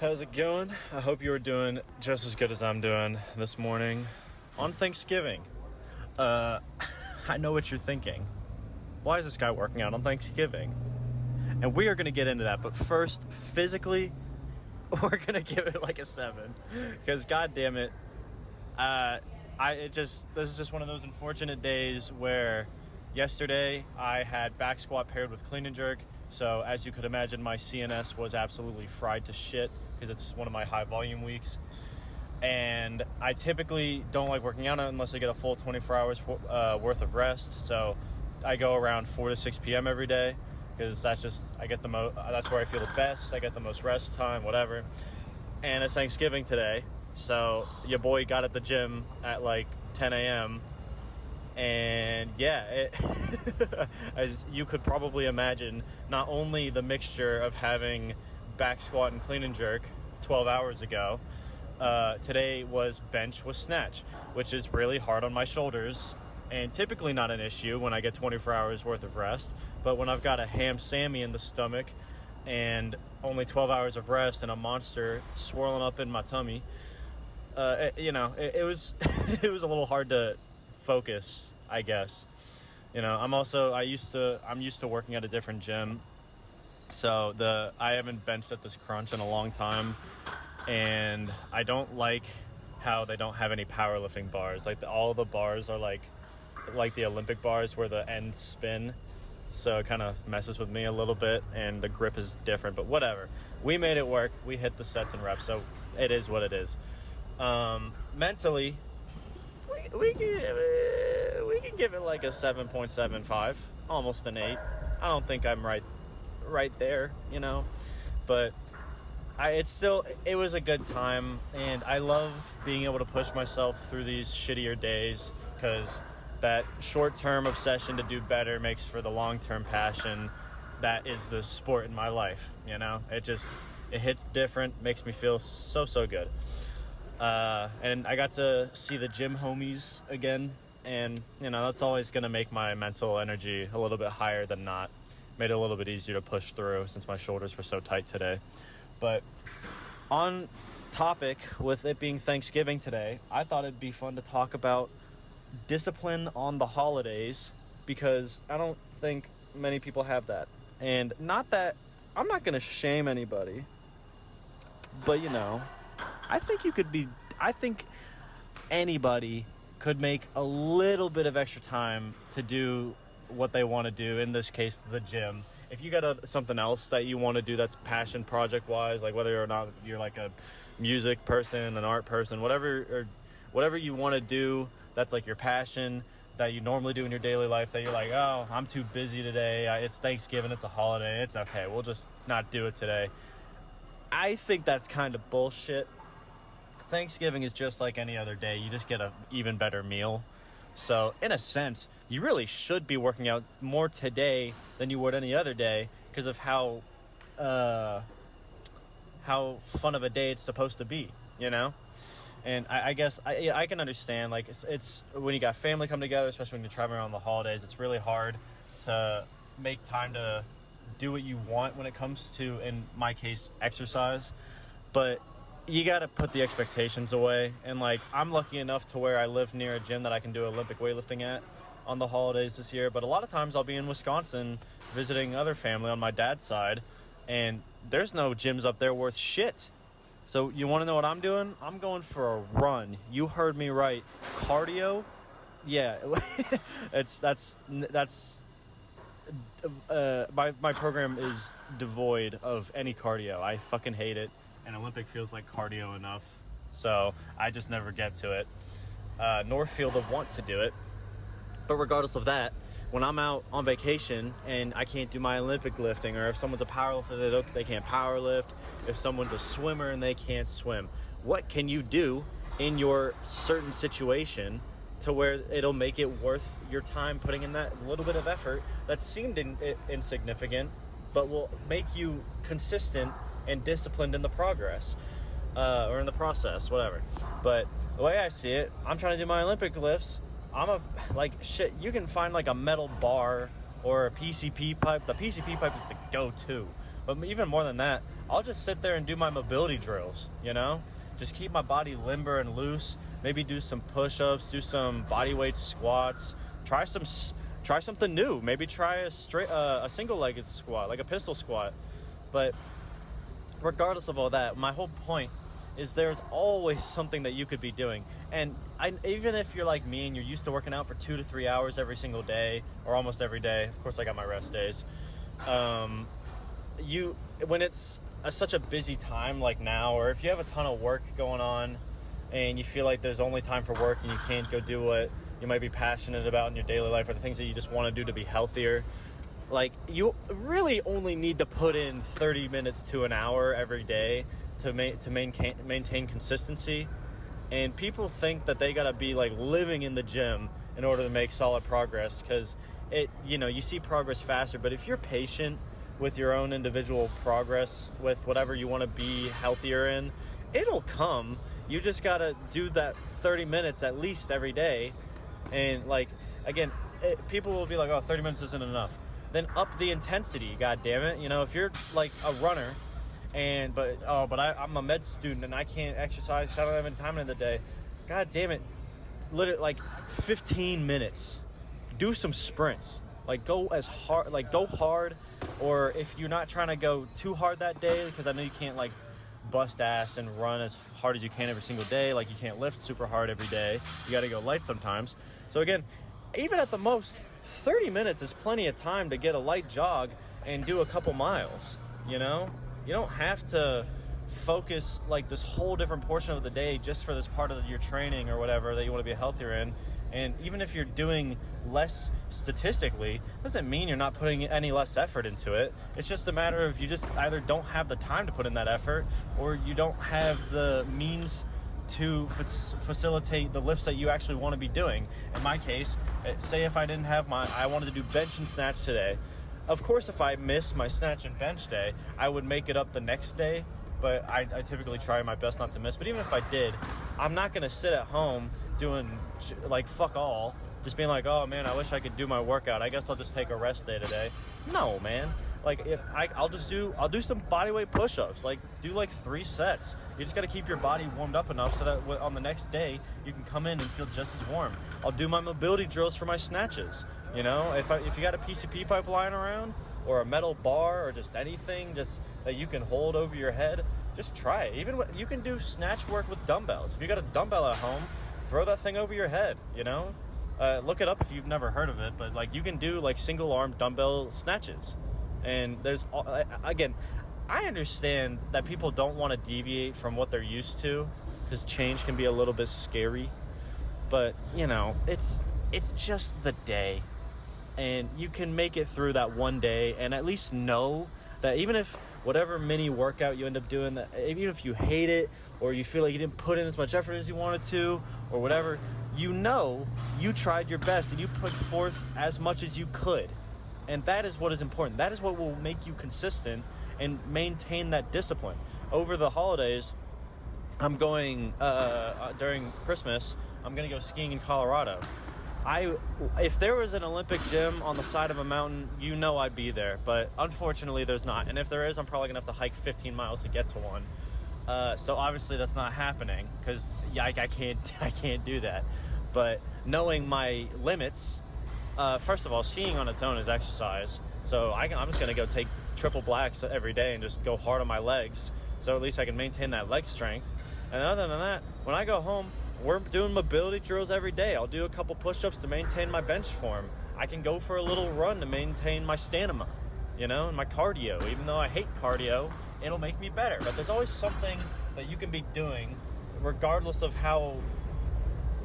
How's it going? I hope you are doing just as good as I'm doing this morning on Thanksgiving. I know what you're thinking. Why is this guy working out on Thanksgiving? And we are going to get into that, but first, physically, we're going to give it like a 7. Because, god damn it, this is just one of those unfortunate days where yesterday I had back squat paired with clean and jerk. So as you could imagine, my CNS was absolutely fried to shit because it's one of my high volume weeks. And I typically don't like working out unless I get a full 24 hours worth of rest. So I go around 4 to 6 p.m. every day because that's where I feel the best. I get the most rest time, whatever. And it's Thanksgiving today. So your boy got at the gym at like 10 a.m. And yeah, as you could probably imagine, not only the mixture of having back squat and clean and jerk 12 hours ago, today was bench with snatch, which is really hard on my shoulders and typically not an issue when I get 24 hours worth of rest. But when I've got a ham Sammy in the stomach and only 12 hours of rest and a monster swirling up in my tummy, it was it was a little hard to focus, I guess. I'm used to working at a different gym, so I haven't benched at this crunch in a long time, and I don't like how they don't have any powerlifting bars. Like all the bars are like the Olympic bars where the ends spin, so it kind of messes with me a little bit, and the grip is different, but whatever. We made it work. We hit the sets and reps, so it is what it is. Mentally, we can give it like a 7.75, almost an 8. I don't think I'm right there, but it was a good time, and I love being able to push myself through these shittier days because that short-term obsession to do better makes for the long-term passion that is the sport in my life. It hits different, makes me feel so good. And I got to see the gym homies again, and that's always going to make my mental energy a little bit higher than not. Made it a little bit easier to push through since my shoulders were so tight today. But on topic, with it being Thanksgiving today, I thought it'd be fun to talk about discipline on the holidays, because I don't think many people have that. And not that I'm not going to shame anybody, but I think anybody could make a little bit of extra time to do what they want to do, in this case, the gym. If you got something else that you want to do that's passion project-wise, like whether or not you're like a music person, an art person, whatever you want to do that's like your passion that you normally do in your daily life, that you're like, oh, I'm too busy today, it's Thanksgiving, it's a holiday, it's okay, we'll just not do it today. I think that's kind of bullshit. Thanksgiving is just like any other day. You just get an even better meal. So in a sense, you really should be working out more today than you would any other day because of how fun of a day it's supposed to be, And I guess I can understand, like, it's when you got family come together, especially when you're traveling around the holidays, it's really hard to make time to do what you want when it comes to, in my case, exercise. But you got to put the expectations away. And like, I'm lucky enough to where I live near a gym that I can do Olympic weightlifting at on the holidays this year. But a lot of times I'll be in Wisconsin visiting other family on my dad's side, and there's no gyms up there worth shit. So you want to know what I'm doing? I'm going for a run. You heard me right. Cardio? Yeah. My program is devoid of any cardio. I fucking hate it. And Olympic feels like cardio enough, so I just never get to it, nor feel the want to do it. But regardless of that, when I'm out on vacation and I can't do my Olympic lifting, or if someone's a powerlifter, they can't powerlift, if someone's a swimmer and they can't swim, what can you do in your certain situation to where it'll make it worth your time putting in that little bit of effort that seemed insignificant, but will make you consistent and disciplined in the progress, or in the process, whatever. But the way I see it, I'm trying to do my Olympic lifts. Shit, you can find like a metal bar or a PCP pipe. The PCP pipe is the go-to. But even more than that, I'll just sit there and do my mobility drills, you know? Just keep my body limber and loose. Maybe do some push-ups, do some body weight squats, try something new. Maybe try a single-legged squat, like a pistol squat. But regardless of all that, my whole point is there's always something that you could be doing. And even if you're like me and you're used to working out for 2 to 3 hours every single day, or almost every day, of course I got my rest days, when it's such a busy time like now, or if you have a ton of work going on and you feel like there's only time for work and you can't go do what you might be passionate about in your daily life, or the things that you just want to do to be healthier, like, you really only need to put in 30 minutes to an hour every day to maintain consistency. And people think that they gotta be like living in the gym in order to make solid progress, because you see progress faster. But if you're patient with your own individual progress, with whatever you want to be healthier in, it'll come. You just gotta do that 30 minutes at least every day. And like, again, people will be like, oh, 30 minutes isn't enough. Then up the intensity, god damn it. You know, if you're like a runner but I'm a med student and I can't exercise, I don't have any time in the day, god damn it, literally like 15 minutes. Do some sprints. Like, go hard. Or if you're not trying to go too hard that day, because I know you can't like bust ass and run as hard as you can every single day, like you can't lift super hard every day, you got to go light sometimes. So again, even at the most, 30 minutes is plenty of time to get a light jog and do a couple miles. You know, you don't have to focus like this whole different portion of the day just for this part of your training or whatever that you want to be healthier in. And even if you're doing less statistically, doesn't mean you're not putting any less effort into it. It's just a matter of you just either don't have the time to put in that effort, or you don't have the means to facilitate the lifts that you actually want to be doing. In my case, say if I wanted to do bench and snatch today. Of course, if I miss my snatch and bench day, I would make it up the next day, but I typically try my best not to miss. But even if I did, I'm not going to sit at home doing like fuck all, just being like, oh man, I wish I could do my workout. I guess I'll just take a rest day today. No, man. Like, I'll do some bodyweight push-ups. Like, do like 3 sets. You just got to keep your body warmed up enough so that on the next day you can come in and feel just as warm. I'll do my mobility drills for my snatches. You know, if you got a PCP pipe lying around, or a metal bar, or just anything just that you can hold over your head, just try it. Even you can do snatch work with dumbbells. If you got a dumbbell at home, throw that thing over your head. You know, look it up if you've never heard of it. But like, you can do like single arm dumbbell snatches. And there's, again, I understand that people don't want to deviate from what they're used to, because change can be a little bit scary. But, you know, it's just the day. And you can make it through that one day, and at least know that even if whatever mini workout you end up doing, that even if you hate it, or you feel like you didn't put in as much effort as you wanted to, or whatever, you know you tried your best and you put forth as much as you could. And that is what is important. That is what will make you consistent and maintain that discipline. Over the holidays, I'm going, during Christmas, I'm going to go skiing in Colorado. If there was an Olympic gym on the side of a mountain, you know I'd be there. But unfortunately, there's not. And if there is, I'm probably going to have to hike 15 miles to get to one. So obviously that's not happening, because I can't do that. But knowing my limits, first of all, skiing on its own is exercise. So I'm just going to go take triple blacks every day and just go hard on my legs. So at least I can maintain that leg strength. And other than that, when I go home, we're doing mobility drills every day. I'll do a couple push-ups to maintain my bench form. I can go for a little run to maintain my stamina, you know, and my cardio. Even though I hate cardio, it'll make me better. But there's always something that you can be doing, regardless of how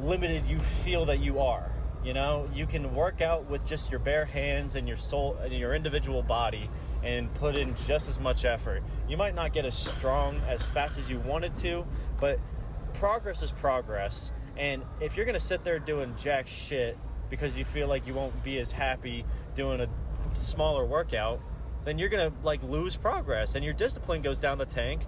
limited you feel that you are. You know, you can work out with just your bare hands and your soul and your individual body and put in just as much effort. You might not get as strong as fast as you wanted to, but progress is progress. And if you're gonna sit there doing jack shit because you feel like you won't be as happy doing a smaller workout, then you're gonna like lose progress and your discipline goes down the tank.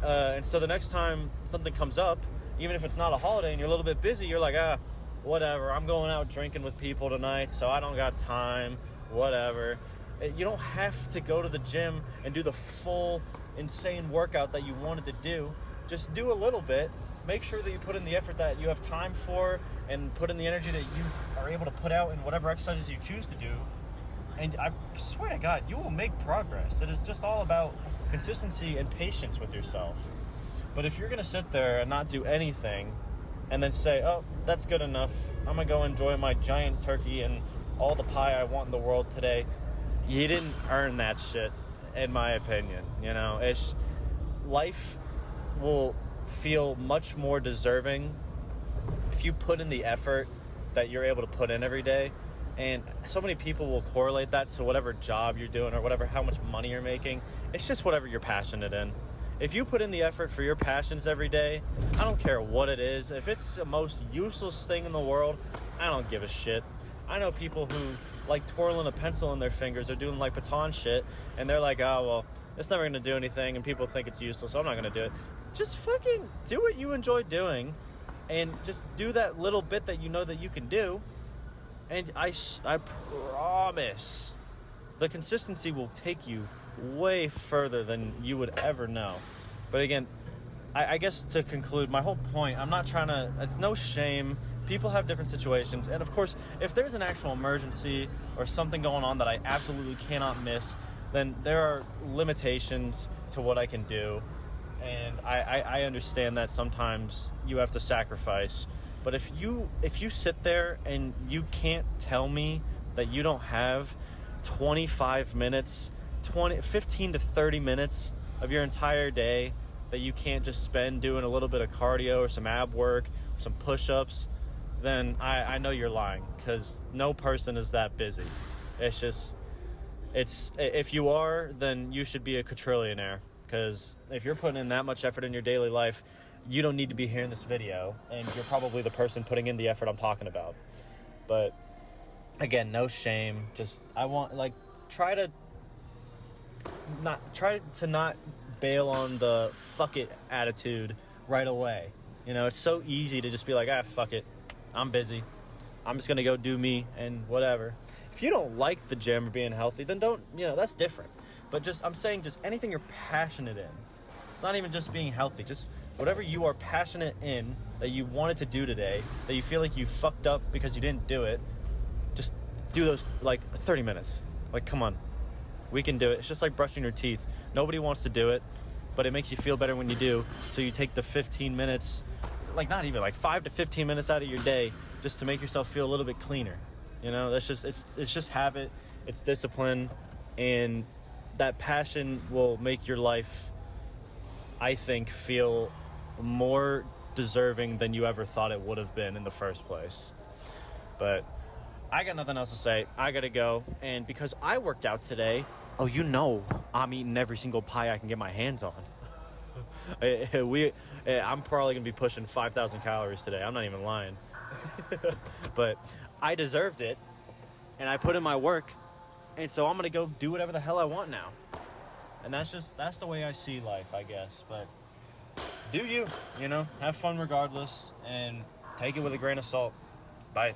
And so the next time something comes up, even if it's not a holiday and you're a little bit busy, you're like, whatever, I'm going out drinking with people tonight, so I don't got time, whatever. You don't have to go to the gym and do the full insane workout that you wanted to do. Just do a little bit. Make sure that you put in the effort that you have time for, and put in the energy that you are able to put out in whatever exercises you choose to do. And I swear to God, you will make progress. It is just all about consistency and patience with yourself. But if you're going to sit there and not do anything and then say, oh, that's good enough, I'm going to go enjoy my giant turkey and all the pie I want in the world today, you didn't earn that shit, in my opinion. You know, life will feel much more deserving if you put in the effort that you're able to put in every day. And so many people will correlate that to whatever job you're doing or how much money you're making. It's just whatever you're passionate in. If you put in the effort for your passions every day, I don't care what it is. If it's the most useless thing in the world, I don't give a shit. I know people who like twirling a pencil in their fingers or doing like baton shit, and they're like, oh, well, it's never going to do anything, and people think it's useless, so I'm not going to do it. Just fucking do what you enjoy doing, and just do that little bit that you know that you can do, and I promise the consistency will take you way further than you would ever know. But again, I guess to conclude, my whole point, I'm not trying to, it's no shame. People have different situations, and of course, if there's an actual emergency or something going on that I absolutely cannot miss, then there are limitations to what I can do, and I understand that sometimes you have to sacrifice. But if you sit there and you can't tell me that you don't have 25 minutes, 15 to 30 minutes of your entire day that you can't just spend doing a little bit of cardio or some ab work, some push-ups, then I know you're lying, because no person is that busy. If you are, then you should be a quadrillionaire, because if you're putting in that much effort in your daily life, you don't need to be hearing this video, and you're probably the person putting in the effort I'm talking about. But again, no shame. Just try to not bail on the fuck it attitude right away. You know, it's so easy to just be like, fuck it, I'm busy, I'm just gonna go do me and whatever. If you don't like the gym or being healthy, then don't, that's different. But I'm saying just anything you're passionate in. It's not even just being healthy, just whatever you are passionate in that you wanted to do today, that you feel like you fucked up because you didn't do it, just do those 30 minutes. Come on, we can do it. It's just like brushing your teeth. Nobody wants to do it, but it makes you feel better when you do. So you take the 15 minutes, not even 5 to 15 minutes out of your day, just to make yourself feel a little bit cleaner. That's just, it's just habit, it's discipline, and that passion will make your life, I think, feel more deserving than you ever thought it would have been in the first place. But I got nothing else to say. I gotta go. And because I worked out today, I'm eating every single pie I can get my hands on. I'm probably gonna be pushing 5,000 calories today. I'm not even lying. But I deserved it, and I put in my work, and so I'm gonna go do whatever the hell I want now. And that's the way I see life, I guess. But do you, have fun regardless, and take it with a grain of salt. Bye.